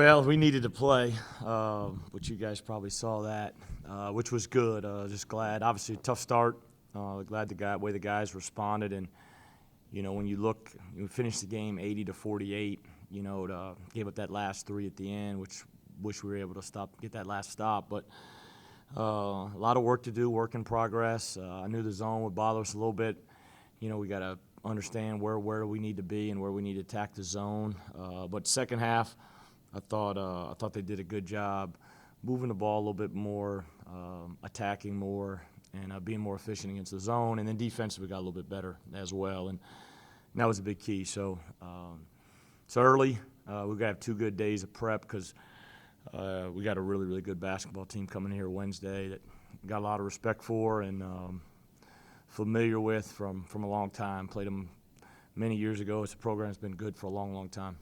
Well, we needed to play, which you guys probably saw that, which was good. Just glad. Obviously, tough start. Glad the way the guys responded, and when you finish the game 80-48. Gave up that last three at the end, which wish we were able to get that last stop. But a lot of work to do, work in progress. I knew the zone would bother us a little bit. We got to understand where we need to be and where we need to attack the zone. But second half, I thought they did a good job moving the ball a little bit more, attacking more, and being more efficient against the zone. And then defensively, we got a little bit better as well, and that was a big key. So it's early. We've got to have 2 good days of prep because we got a really, really good basketball team coming here Wednesday that got a lot of respect for and familiar with from a long time. Played them many years ago. It's a program that's been good for a long, long time.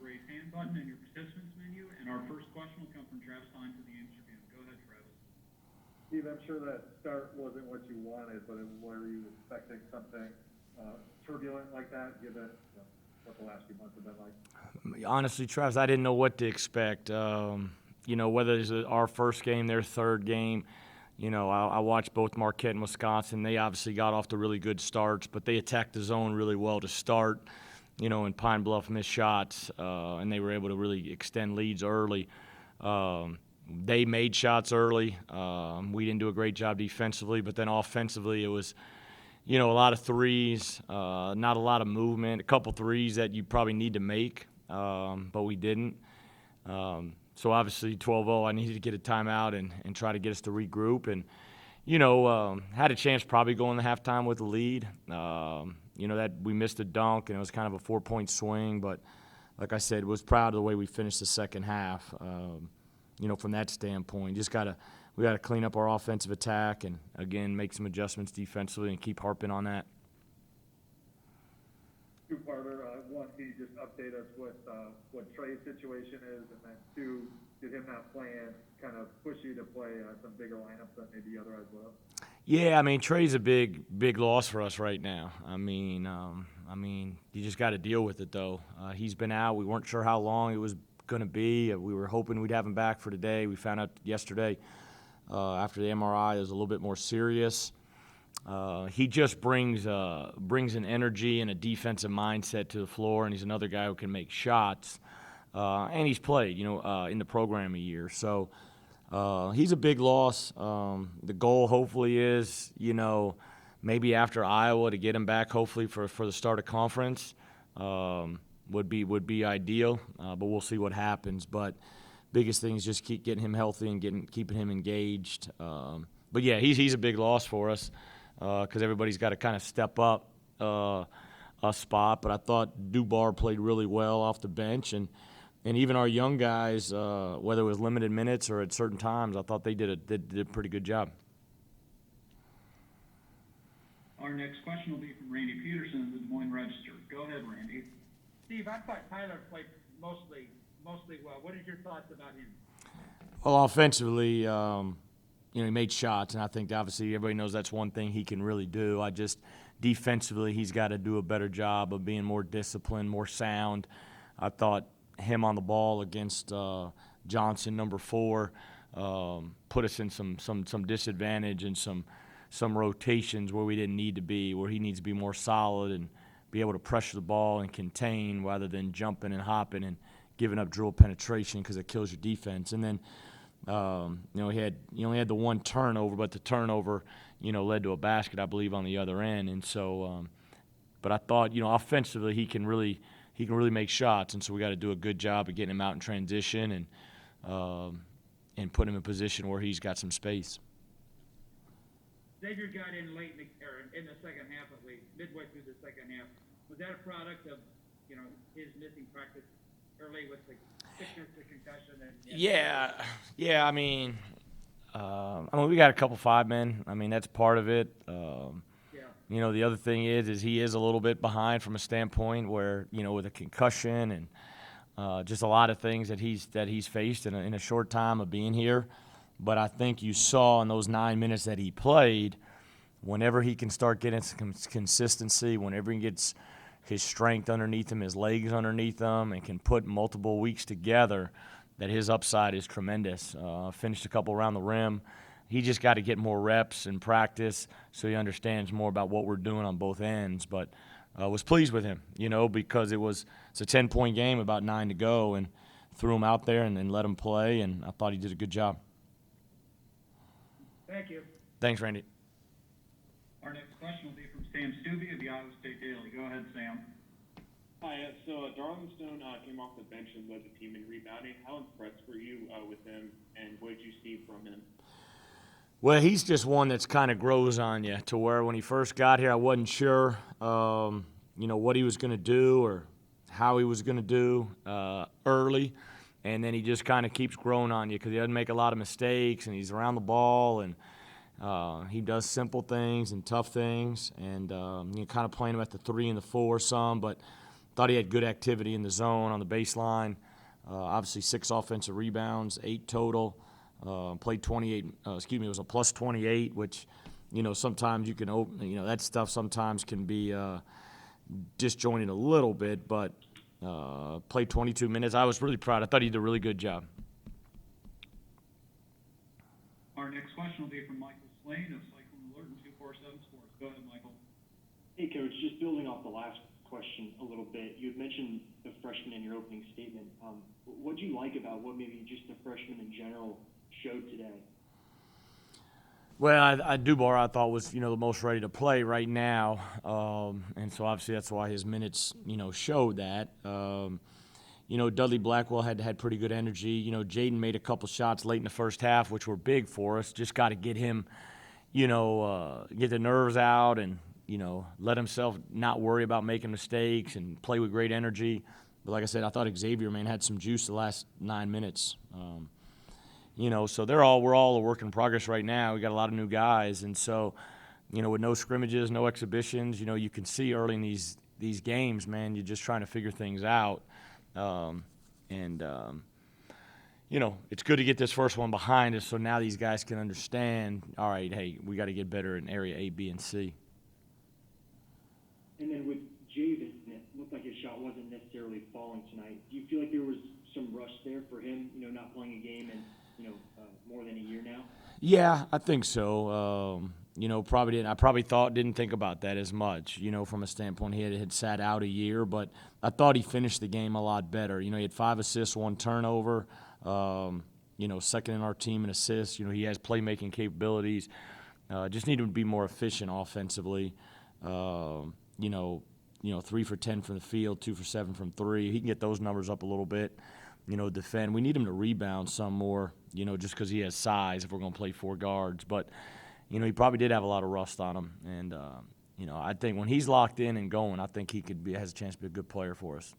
Raise hand button in your participants menu, and our first question will come from Travis Stein to the Ames Tribune. Go ahead, Travis. Steve, I'm sure that start wasn't what you wanted, but were you expecting something turbulent like that, given what the last few months have been like? Honestly, Travis, I didn't know what to expect. Whether it's our first game, their third game. I watched both Marquette and Wisconsin. They obviously got off to really good starts, but they attacked the zone really well to start. And Pine Bluff missed shots, and they were able to really extend leads early. They made shots early. We didn't do a great job defensively, but then offensively it was, a lot of threes, not a lot of movement, a couple threes that you probably need to make, but we didn't. So obviously 12-0, I needed to get a timeout and try to get us to regroup. And, had a chance probably going to halftime with the lead. That we missed a dunk, and it was kind of a 4-point swing. But like I said, was proud of the way we finished the second half. From that standpoint, we gotta clean up our offensive attack and again make some adjustments defensively and keep harping on that. Two-parter. One, can you just update us with what Trey's situation is, and then 2, did him not playing kind of push you to play some bigger lineups than maybe otherwise will? Yeah, Trey's a big loss for us right now. You just got to deal with it, though. He's been out. We weren't sure how long it was going to be. We were hoping we'd have him back for today. We found out yesterday after the MRI it was a little bit more serious. He just brings an energy and a defensive mindset to the floor, and he's another guy who can make shots. And he's played, in the program a year. So he's a big loss. The goal hopefully is, maybe after Iowa to get him back, hopefully for the start of conference would be ideal. But we'll see what happens. But biggest thing is just keep getting him healthy and keeping him engaged. But yeah, he's a big loss for us because everybody's got to kind of step up a spot. But I thought Dubar played really well off the bench, and even our young guys, whether it was limited minutes or at certain times, I thought they did a pretty good job. Our next question will be from Randy Peterson of the Des Moines Register. Go ahead, Randy. Steve, I thought Tyler played mostly well. What are your thoughts about him? Well, offensively, he made shots, and I think obviously everybody knows that's one thing he can really do. Defensively, he's got to do a better job of being more disciplined, more sound. I thought him on the ball against Johnson, number 4, put us in some disadvantage and some rotations where we didn't need to be, where he needs to be more solid and be able to pressure the ball and contain rather than jumping and hopping and giving up dribble penetration because it kills your defense. And then he only had the one turnover, but the turnover led to a basket, I believe, on the other end. And so, but I thought offensively he can really make shots, and so we got to do a good job of getting him out in transition and put him in a position where he's got some space. Xavier got in late in the second half, at least midway through the second half. Was that a product of his missing practice early with the sickness, the concussion? Yeah. We got a couple 5-men. That's part of it. The other thing is he is a little bit behind from a standpoint where, with a concussion and just a lot of things that he's faced in a short time of being here. But I think you saw in those 9 minutes that he played, whenever he can start getting some consistency, whenever he gets his strength underneath him, his legs underneath him, and can put multiple weeks together, that his upside is tremendous. Finished a couple around the rim. He just got to get more reps and practice so he understands more about what we're doing on both ends. But was pleased with him, because it's a 10-point game, about 9 to go, and threw him out there and let him play, and I thought he did a good job. Thank you. Thanks, Randy. Our next question will be from Sam Stubbe of the Iowa State Daily. Go ahead, Sam. Hi, so Darling Stone came off the bench and led the team in rebounding. How impressed were you with him, and what did you see from him? Well, he's just one that's kind of grows on you to where when he first got here, I wasn't sure, what he was going to do or how he was going to do early. And then he just kind of keeps growing on you because he doesn't make a lot of mistakes, and he's around the ball, and he does simple things and tough things. And kind of playing him at the 3 and the 4 some, but thought he had good activity in the zone on the baseline. Obviously 6 offensive rebounds, 8 total. Played 28, it was a plus 28, which, sometimes you can open, that stuff sometimes can be disjointed a little bit, but played 22 minutes. I was really proud. I thought he did a really good job. Our next question will be from Michael Slane of Cyclone Alert and 247 Sports. Go ahead, Michael. Hey, Coach, just building off the last question a little bit, you had mentioned the freshman in your opening statement. What do you like about what maybe just the freshmen in general showed today? Well, Dubar, I thought, was, the most ready to play right now. And so, obviously, that's why his minutes, showed that. Dudley Blackwell had pretty good energy. Jaden made a couple shots late in the first half, which were big for us. Just got to get him, get the nerves out and, let himself not worry about making mistakes and play with great energy. But like I said, I thought Xavier, man, had some juice the last 9 minutes. So we're all a work in progress right now. We got a lot of new guys, and so, with no scrimmages, no exhibitions, you can see early in these games, man, you're just trying to figure things out. It's good to get this first one behind us so now these guys can understand, all right, hey, we got to get better in area A, B, and C. And then with Jaden, it looked like his shot wasn't necessarily falling tonight. Do you feel like there was some rust there for him, not playing a game in, more than a year now? Yeah, I think so. Didn't think about that as much, from a standpoint. He had sat out a year, but I thought he finished the game a lot better. He had 5 assists, 1 turnover, second in our team in assists. He has playmaking capabilities. Just need him to be more efficient offensively. 3 for 10 from the field, 2 for 7 from 3. He can get those numbers up a little bit. Defend. We need him to rebound some more, just because he has size if we're going to play 4 guards. But, he probably did have a lot of rust on him. And, I think when he's locked in and going, I think he has a chance to be a good player for us.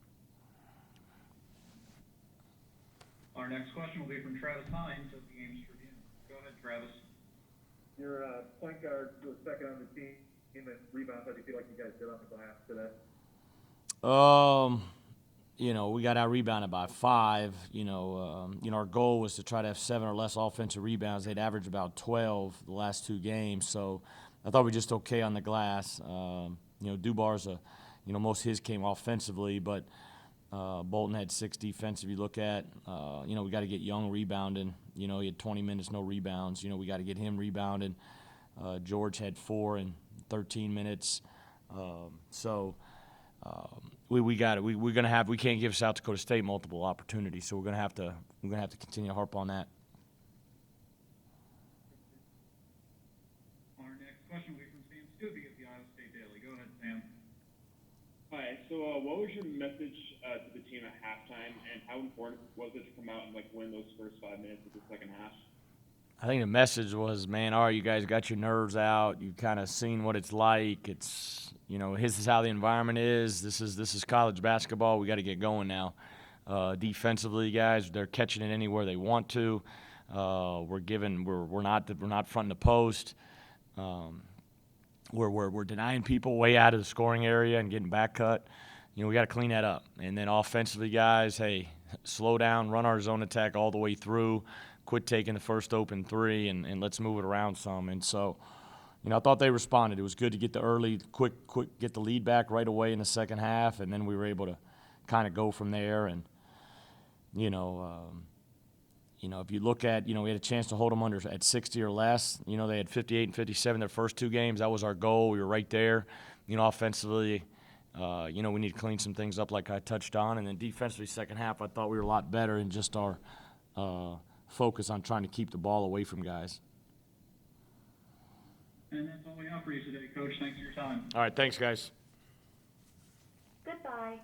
Our next question will be from Travis Hines of the Ames Tribune. Go ahead, Travis. Your point guard was second on the team in rebounds. How do you feel like you guys did on the glass today? We got out-rebounded by 5. Our goal was to try to have 7 or less offensive rebounds. They'd averaged about 12 the last 2 games, so I thought we were just okay on the glass. Dubar's most of his came offensively, but Bolton had 6 defensive. You look at, we got to get Young rebounding. He had 20 minutes, no rebounds. We got to get him rebounding. George had 4 in 13 minutes. We got it. We can't give South Dakota State multiple opportunities, so we're gonna have to continue to harp on that. Our next question will be from Sam Stubbe of the Iowa State Daily. Go ahead, Sam. Hi, so what was your message to the team at halftime, and how important was it to come out and win those first 5 minutes of the second half? I think the message was, man, all right, you guys got your nerves out. You've kind of seen what it's like. It's, this is how the environment is. This is college basketball. We got to get going now. Defensively, guys, they're catching it anywhere they want to. We're not fronting the post. We're denying people way out of the scoring area and getting back cut. We got to clean that up. And then offensively, guys, hey, slow down, run our zone attack all the way through. Quit taking the first open 3 and let's move it around some. And so, I thought they responded. It was good to get the early, quick, get the lead back right away in the second half, and then we were able to kind of go from there. And, if you look at, we had a chance to hold them under at 60 or less. They had 58 and 57 their first two games. That was our goal. We were right there. Offensively, we need to clean some things up like I touched on. And then defensively, second half, I thought we were a lot better in just our focus on trying to keep the ball away from guys. And that's all we have for you today, Coach. Thanks for your time. All right, thanks, guys. Goodbye.